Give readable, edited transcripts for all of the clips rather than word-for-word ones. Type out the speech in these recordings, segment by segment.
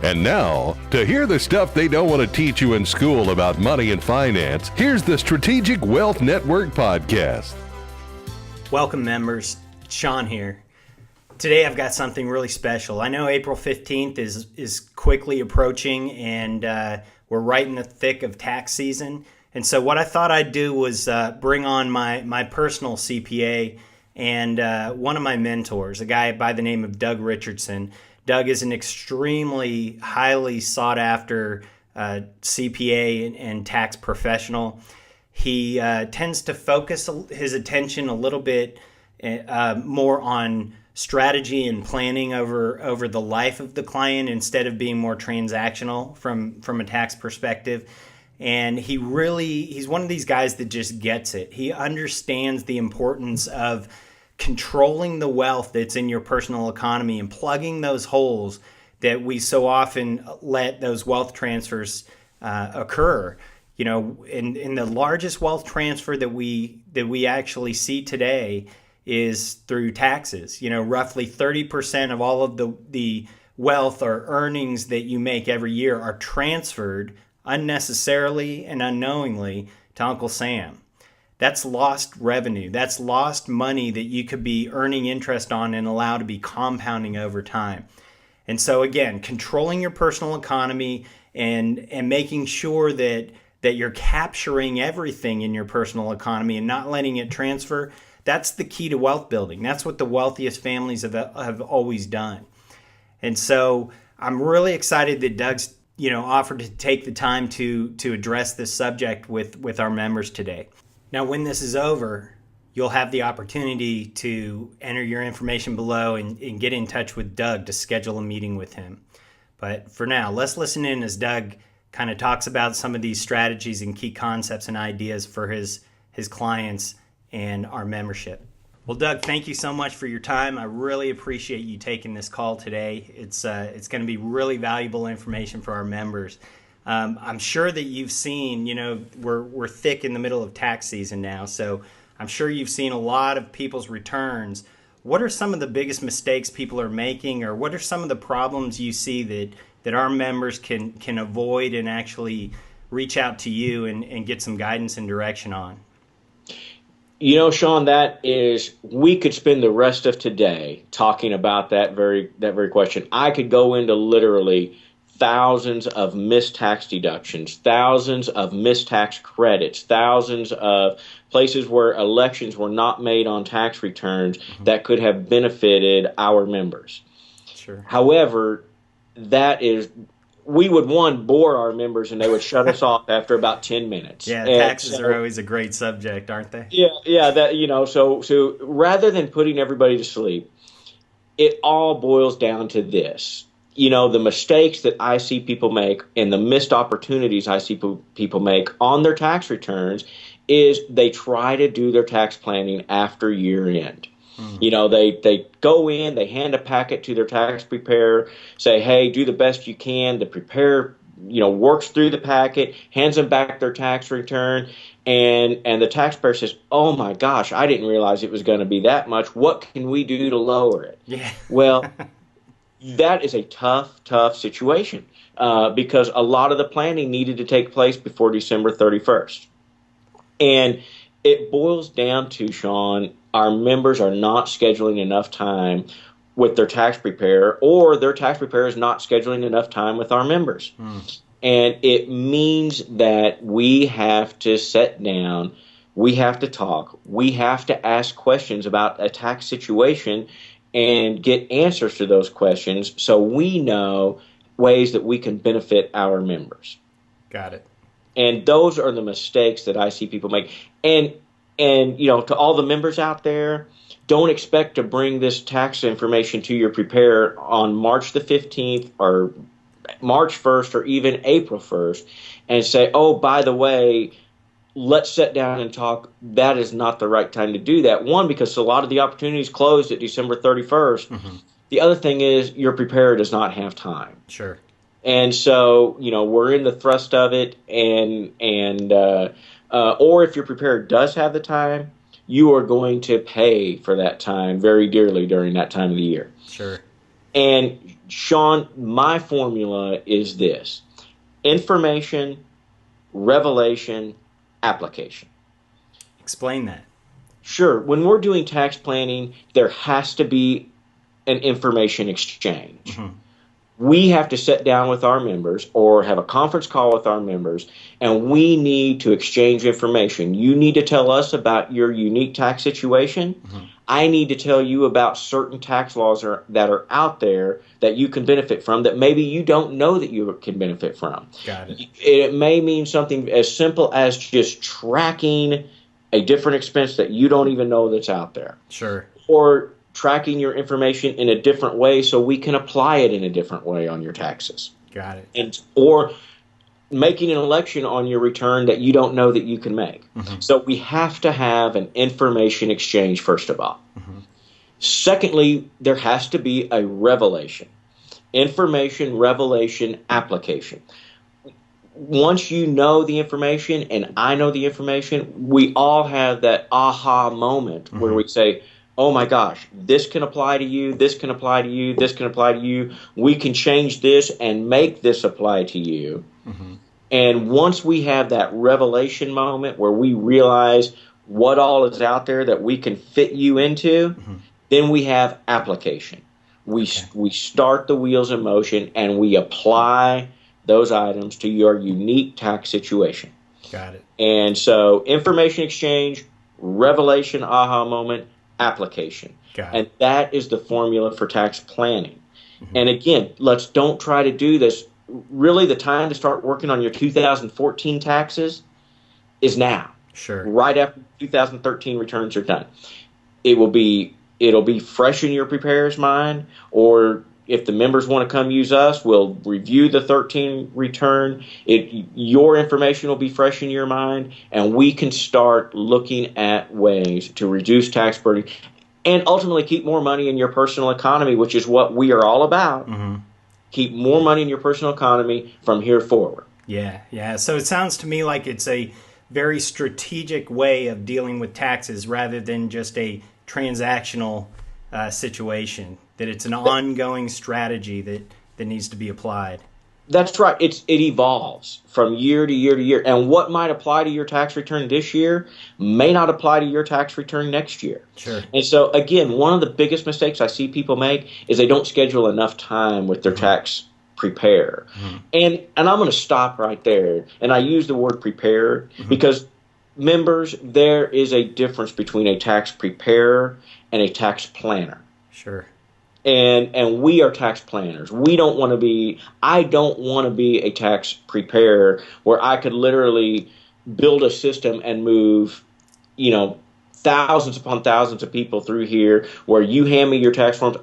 And now, to hear the stuff they don't want to teach you in school about money and finance, here's the Strategic Wealth Network podcast. Welcome, members. Sean here. Today I've got something really special. I know April 15th is quickly approaching, and we're right in the thick of tax season. And so what I thought I'd do was bring on my personal CPA and one of my mentors, a guy by the name of Doug Richardson. Doug is an extremely highly sought after CPA and tax professional. He tends to focus his attention a little bit more on strategy and planning over the life of the client instead of being more transactional from a tax perspective. And he's one of these guys that just gets it. He understands the importance of controlling the wealth that's in your personal economy and plugging those holes that we so often let those wealth transfers occur. You know, in the largest wealth transfer that we actually see today is through taxes. You know, roughly 30% of all of the wealth or earnings that you make every year are transferred unnecessarily and unknowingly to Uncle Sam. That's lost revenue. That's lost money that you could be earning interest on and allow to be compounding over time. And so again, controlling your personal economy and making sure that you're capturing everything in your personal economy and not letting it transfer, that's the key to wealth building. That's what the wealthiest families have always done. And so I'm really excited that Doug's offered to take the time to address this subject with our members today. Now, when this is over, you'll have the opportunity to enter your information below and get in touch with Doug to schedule a meeting with him. But for now, let's listen in as Doug kind of talks about some of these strategies and key concepts and ideas for his clients and our membership. Well, Doug, thank you so much for your time. I really appreciate you taking this call today. It's going to be really valuable information for our members. I'm sure that you've seen, we're thick in the middle of tax season now, so I'm sure you've seen a lot of people's returns. What are some of the biggest mistakes people are making, or what are some of the problems you see that our members can avoid and actually reach out to you and get some guidance and direction on? You know, Sean, we could spend the rest of today talking about that very question. I could go into literally thousands of missed tax deductions, thousands of missed tax credits, thousands of places where elections were not made on tax returns that could have benefited our members. Sure. However, we would bore our members and they would shut us off after about 10 minutes. Yeah, taxes are always a great subject, aren't they? Yeah, so rather than putting everybody to sleep, it all boils down to this. The mistakes that I see people make and the missed opportunities I see people make on their tax returns is they try to do their tax planning after year end. They go in, they hand a packet to their tax preparer, say, hey, do the best you can. The preparer, works through the packet, hands them back their tax return, and the taxpayer says, oh my gosh, I didn't realize it was going to be that much. What can we do to lower it? Yeah. Well, that is a tough situation because a lot of the planning needed to take place before December 31st. And it boils down to, Sean, our members are not scheduling enough time with their tax preparer, or their tax preparer is not scheduling enough time with our members. And it means that we have to sit down, we have to talk, we have to ask questions about a tax situation and get answers to those questions so we know ways that we can benefit our members. Got it. And those are the mistakes that I see people make. And to all the members out there, don't expect to bring this tax information to your preparer on March the 15th or March 1st or even April 1st and say, oh, by the way, let's sit down and talk. That is not the right time to do that. One, because a lot of the opportunities closed at December 31st. The other thing is your preparer does not have time. Sure. And so, we're in the thrust of it, or if your preparer does have the time, you are going to pay for that time very dearly during that time of the year. Sure. And Sean, my formula is this: information, revelation, application. Explain that. Sure. When we're doing tax planning, there has to be an information exchange. Mm-hmm. We have to sit down with our members or have a conference call with our members, and we need to exchange information. You need to tell us about your unique tax situation. Mm-hmm. I need to tell you about certain tax laws that are out there that you can benefit from that maybe you don't know that you can benefit from. Got it. It may mean something as simple as just tracking a different expense that you don't even know that's out there. Sure. Or tracking your information in a different way so we can apply it in a different way on your taxes. Got it. And or making an election on your return that you don't know that you can make. Mm-hmm. So we have to have an information exchange, first of all. Mm-hmm. Secondly, there has to be a revelation. Information, revelation, application. Once you know the information and I know the information, we all have that aha moment mm-hmm. where we say, oh my gosh, this can apply to you, this can apply to you, this can apply to you. We can change this and make this apply to you. Mm-hmm. And once we have that revelation moment where we realize what all is out there that we can fit you into, mm-hmm. then we have application. We start the wheels in motion and we apply those items to your unique tax situation. Got it. And so information exchange, revelation, aha moment, application. And that is the formula for tax planning. Mm-hmm. And again, don't try to do this. Really, the time to start working on your 2014 taxes is now. Sure. Right after 2013 returns are done. It'll be fresh in your preparer's mind, or if the members want to come use us, we'll review the 13 return. Your information will be fresh in your mind, and we can start looking at ways to reduce tax burden and ultimately keep more money in your personal economy, which is what we are all about. Mm-hmm. Keep more money in your personal economy from here forward. Yeah. So it sounds to me like it's a very strategic way of dealing with taxes rather than just a transactional situation, that it's an ongoing strategy that needs to be applied. That's right. It evolves from year to year to year. And what might apply to your tax return this year may not apply to your tax return next year. Sure. And so, again, one of the biggest mistakes I see people make is they don't schedule enough time with their mm-hmm. tax preparer. Mm-hmm. And I'm going to stop right there. And I use the word preparer mm-hmm. because, members, there is a difference between a tax preparer and a tax planner. Sure. And we are tax planners. I don't want to be a tax preparer where I could literally build a system and move, thousands upon thousands of people through here where you hand me your tax forms,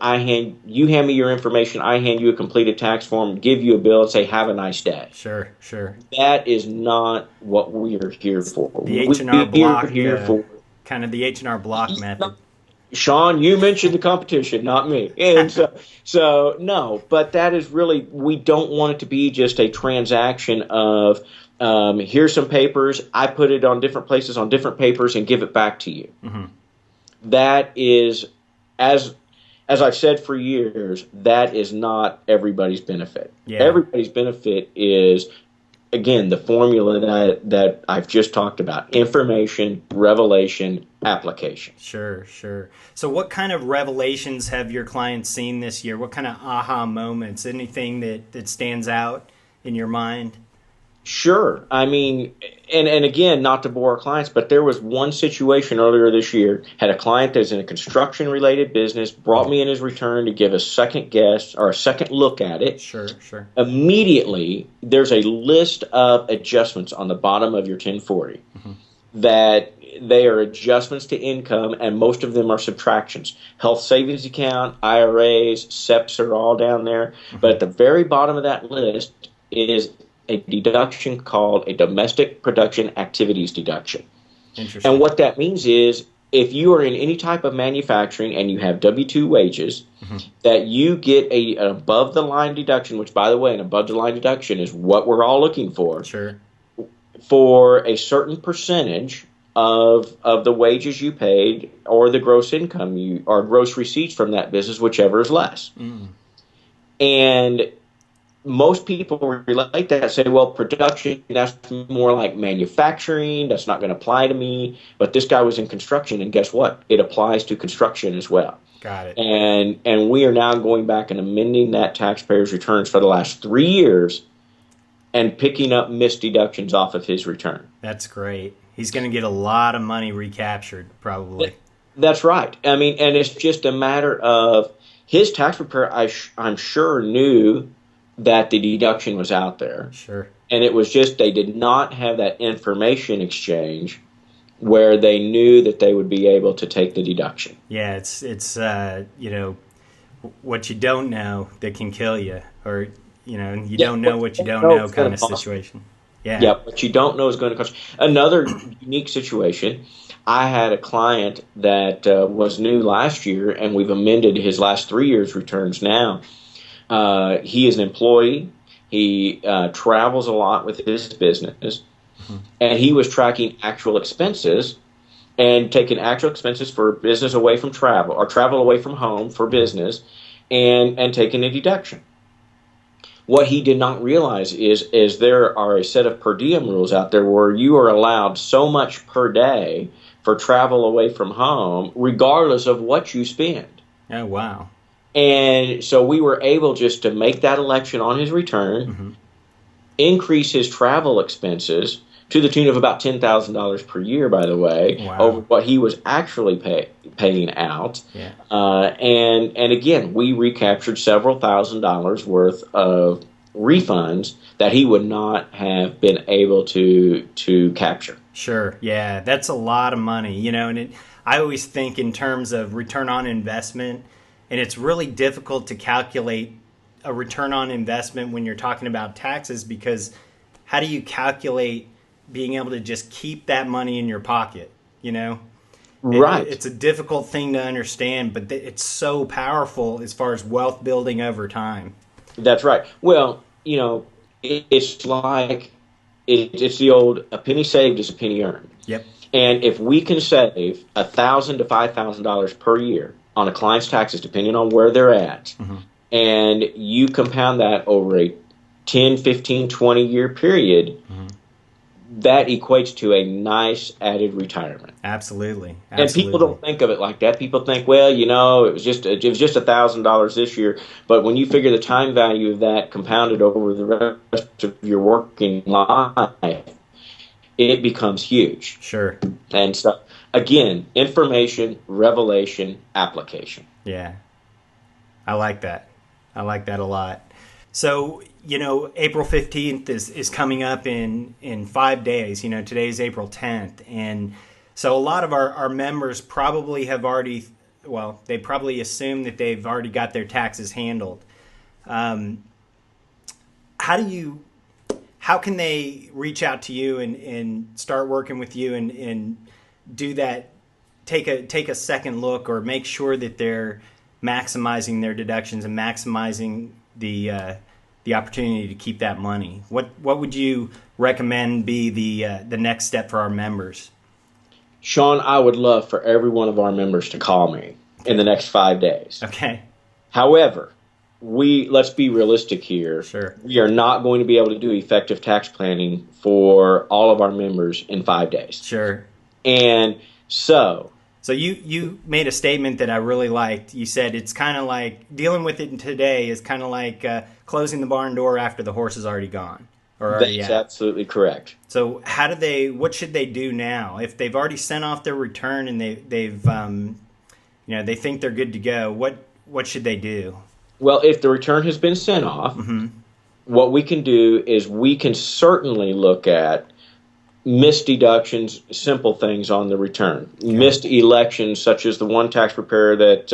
you hand me your information, I hand you a completed tax form, give you a bill and say, have a nice day. Sure. That is not what we are here for. The H&R Block, kind of the H&R Block method. Sean, you mentioned the competition, not me. And so no, but that is really, we don't want it to be just a transaction of here's some papers, I put it on different places on different papers and give it back to you. Mm-hmm. That is, as I've said for years, that is not everybody's benefit. Yeah. Everybody's benefit is, again, the formula that I've just talked about: information, revelation, application. Sure. So what kind of revelations have your clients seen this year? What kind of aha moments? Anything that stands out in your mind? Sure. I mean, and again, not to bore our clients, but there was one situation earlier this year, had a client that's in a construction-related business, brought me in his return to give a second guess or a second look at it. Sure. Immediately, there's a list of adjustments on the bottom of your 1040 mm-hmm. that they are adjustments to income, and most of them are subtractions. Health savings account, IRAs, SEPs are all down there. Mm-hmm. But at the very bottom of that list is a deduction called a domestic production activities deduction. Interesting. And what that means is if you are in any type of manufacturing and you have W-2 wages, mm-hmm. that you get an above-the-line deduction, which, by the way, an above-the-line deduction is what we're all looking for. Sure. For a certain percentage of the wages you paid or the gross income or gross receipts from that business, whichever is less. Mm. And most people relate that, say, well, production, that's more like manufacturing. That's not going to apply to me. But this guy was in construction, and guess what? It applies to construction as well. Got it. And we are now going back and amending that taxpayer's returns for the last 3 years and picking up missed deductions off of his return. That's great. He's going to get a lot of money recaptured, probably. That's right. I mean, and it's just a matter of his tax preparer, I'm sure, knew that the deduction was out there. Sure. And it was just they did not have that information exchange where they knew that they would be able to take the deduction. Yeah, it's you know, what you don't know that can kill you, or you know, you don't know what you don't know kind of situation. Yeah. Yeah, what you don't know is going to cost. Another unique situation, I had a client that was new last year, and we've amended his last 3 years' returns now. He is an employee. He travels a lot with his business, and he was tracking actual expenses and taking actual expenses for business away from travel, or travel away from home for business, and taking a deduction. What he did not realize is there are a set of per diem rules out there where you are allowed so much per day for travel away from home, regardless of what you spend. Oh, wow. And so we were able just to make that election on his return, increase his travel expenses to the tune of about $10,000 per year, by the way, over what he was actually paying out. Yeah. And again, we recaptured several $1,000s worth of refunds that he would not have been able to capture. Sure. Yeah, that's a lot of money, you know, and I always think in terms of return on investment, and it's really difficult to calculate a return on investment when you're talking about taxes, because how do you calculate being able to just keep that money in your pocket, you know? Right. It's a difficult thing to understand, but it's so powerful as far as wealth building over time. That's right. Well, you know, it's like it's the old a penny saved is a penny earned. Yep. And if we can save $1,000 to $5,000 per year on a client's taxes, depending on where they're at, and you compound that over a 10, 15, 20-year period, that equates to a nice added retirement. Absolutely. And people don't think of it like that. People think, well, you know, it was just $1,000 this year. But when you figure the time value of that compounded over the rest of your working life, it becomes huge. Sure. And so, again, information, revelation, application. Yeah. I like that. I like that a lot. So, you know, April 15th is coming up in 5 days. You know, today's April 10th. And so a lot of our members probably have already, well, they probably assume that they've already got their taxes handled. How can they reach out to you and start working with you and do that, take a second look, or make sure that they're maximizing their deductions and maximizing the opportunity to keep that money? What would you recommend be the next step for our members? Sean, I would love for every one of our members to call me in the next 5 days. Okay. However, let's be realistic here. Sure. We are not going to be able to do effective tax planning for all of our members in 5 days. Sure. And so you made a statement that I really liked. You said it's kind of like dealing with it today is kind of like closing the barn door after the horse is already gone. That's absolutely correct. So what should they do now? If they've already sent off their return and they've they think they're good to go, what should they do? Well, if the return has been sent off, what we can do is we can certainly look at missed deductions, simple things on the return. Okay. Missed elections, such as the one tax preparer that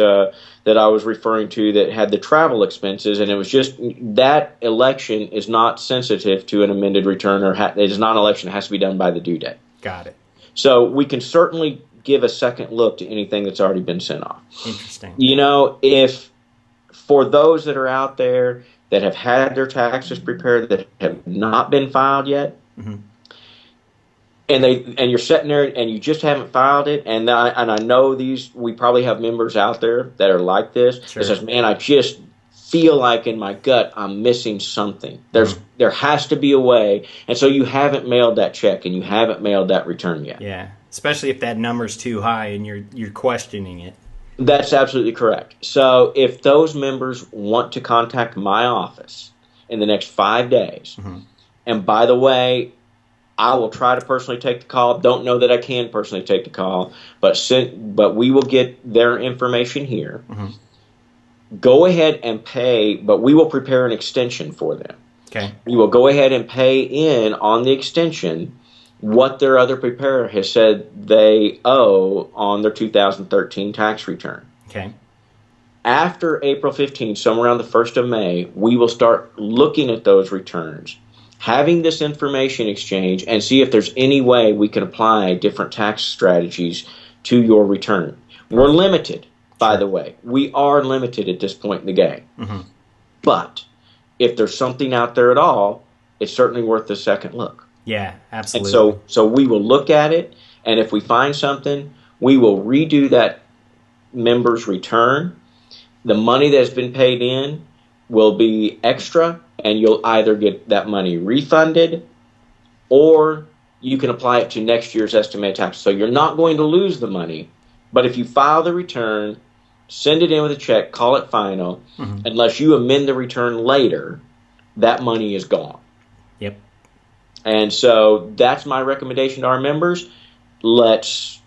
I was referring to that had the travel expenses, and it was just that election is not sensitive to an amended return, or it is not an election that has to be done by the due date. Got it. So we can certainly give a second look to anything that's already been sent off. Interesting. You know, if for those that are out there that have had their taxes prepared that have not been filed yet, and you're sitting there and you just haven't filed it, and I know we probably have members out there that are like this. Sure. That says, man, I just feel like in my gut I'm missing something. There has to be a way. And so you haven't mailed that check and you haven't mailed that return yet. Yeah, especially if that number's too high and you're questioning it. That's absolutely correct. So if those members want to contact my office in the next 5 days, and by the way, I will try to personally take the call. Don't know that I can personally take the call, but we will get their information here. Go ahead and pay, but we will prepare an extension for them. Okay. We will go ahead and pay in on the extension what their other preparer has said they owe on their 2013 tax return. Okay. After April 15th, somewhere around the 1st of May, we will start looking at those returns, having this information exchange, and see if there's any way we can apply different tax strategies to your return. We're limited, by the way. We are limited at this point in the game. But if there's something out there at all, it's certainly worth a second look. Yeah, absolutely. And so we will look at it, and if we find something, we will redo that member's return. The money that's been paid in will be extra, and you'll either get that money refunded or you can apply it to next year's estimated tax. So you're not going to lose the money, but if you file the return, send it in with a check, call it final, unless you amend the return later, that money is gone. Yep. And so that's my recommendation to our members. Let's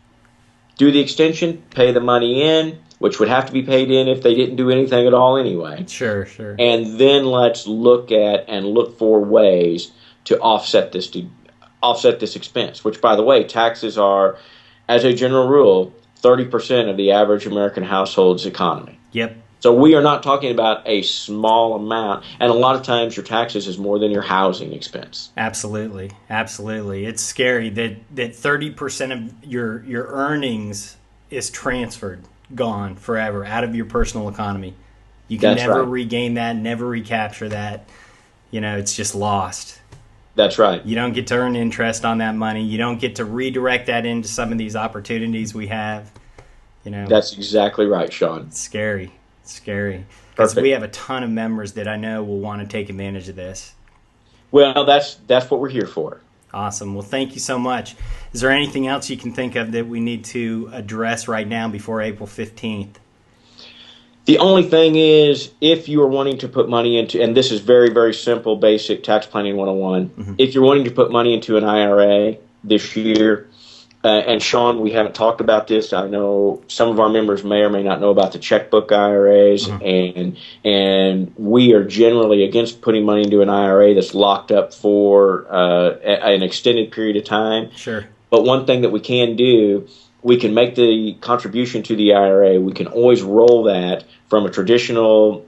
do the extension, pay the money in, which would have to be paid in if they didn't do anything at all anyway. Sure. And then let's look for ways to offset this expense, which, by the way, taxes are, as a general rule, 30% of the average American household's economy. Yep. So we are not talking about a small amount, and a lot of times your taxes is more than your housing expense. Absolutely. It's scary that 30% of your earnings is transferred, gone forever, out of your personal economy. You can never regain that, never recapture that. It's just lost. That's right. You don't get to earn interest on that money. You don't get to redirect that into some of these opportunities we have. That's exactly right, Sean. It's scary. Because we have a ton of members that I know will want to take advantage of this. Well, that's what we're here for. Awesome. Well, thank you so much. Is there anything else you can think of that we need to address right now before April 15th? The only thing is, if you are wanting to put money into, and this is very, very simple, basic tax planning 101, if you're wanting to put money into an IRA this year, and Sean, we haven't talked about this. I know some of our members may or may not know about the checkbook IRAs, and we are generally against putting money into an IRA that's locked up for an extended period of time. Sure. But one thing that we can do, we can make the contribution to the IRA. We can always roll that from a traditional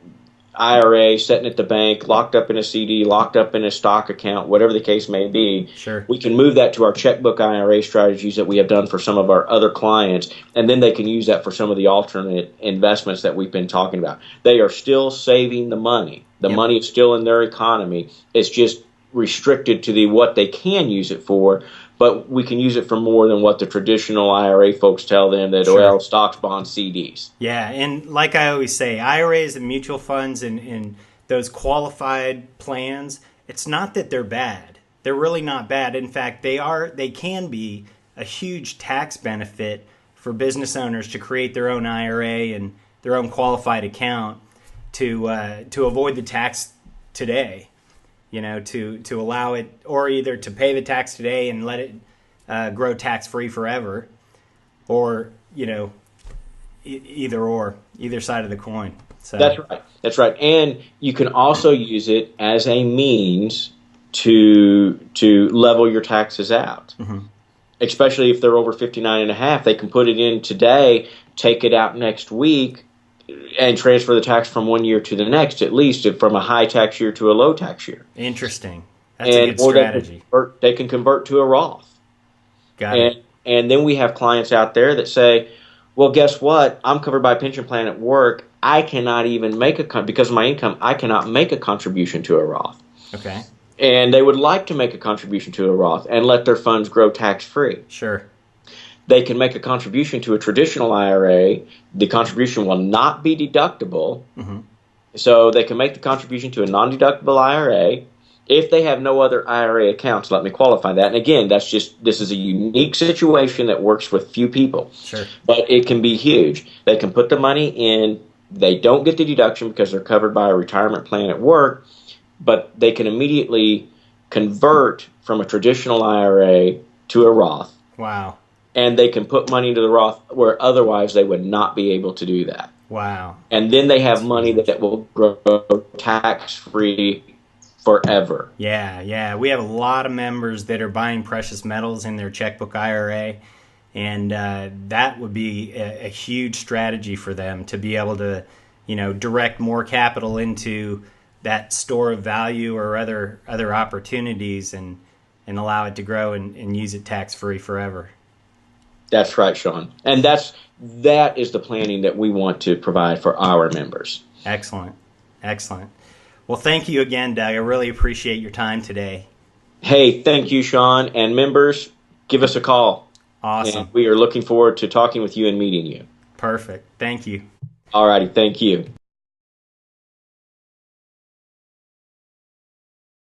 IRA, sitting at the bank, locked up in a CD, locked up in a stock account, whatever the case may be. Sure. We can move that to our checkbook IRA strategies that we have done for some of our other clients, and then they can use that for some of the alternate investments that we've been talking about. They are still saving the money. The money is still in their economy. It's just restricted to what they can use it for, but we can use it for more than what the traditional IRA folks tell them that, stocks, bonds, CDs. Yeah, and like I always say, IRAs and mutual funds and those qualified plans, it's not that they're bad. They're really not bad. In fact, they can be a huge tax benefit for business owners to create their own IRA and their own qualified account to avoid the tax today. To allow it, or either to pay the tax today and let it grow tax-free forever, or, either side of the coin. So That's right. And you can also use it as a means to level your taxes out. Especially if they're over 59.5, they can put it in today, take it out next week, and transfer the tax from one year to the next, at least from a high tax year to a low tax year. Interesting. That's a good strategy. They can convert to a Roth. Got it. And then we have clients out there that say, well, guess what? I'm covered by a pension plan at work. I cannot even because of my income, I cannot make a contribution to a Roth. Okay. And they would like to make a contribution to a Roth and let their funds grow tax-free. Sure. They can make a contribution to a traditional IRA. The contribution will not be deductible, So they can make the contribution to a non-deductible IRA. If they have no other IRA accounts, let me qualify that. And again, this is a unique situation that works with few people. Sure. But it can be huge. They can put the money in. They don't get the deduction because they're covered by a retirement plan at work, but they can immediately convert from a traditional IRA to a Roth. Wow. And they can put money into the Roth where otherwise they would not be able to do that. Wow. And then they have money that will grow tax-free forever. Yeah. We have a lot of members that are buying precious metals in their checkbook IRA, and that would be a huge strategy for them to be able to, direct more capital into that store of value or other opportunities and allow it to grow and use it tax-free forever. That's right, Sean. And that is the planning that we want to provide for our members. Excellent. Well, thank you again, Doug. I really appreciate your time today. Hey, thank you, Sean. And members, give us a call. Awesome. And we are looking forward to talking with you and meeting you. Perfect. Thank you. All righty. Thank you.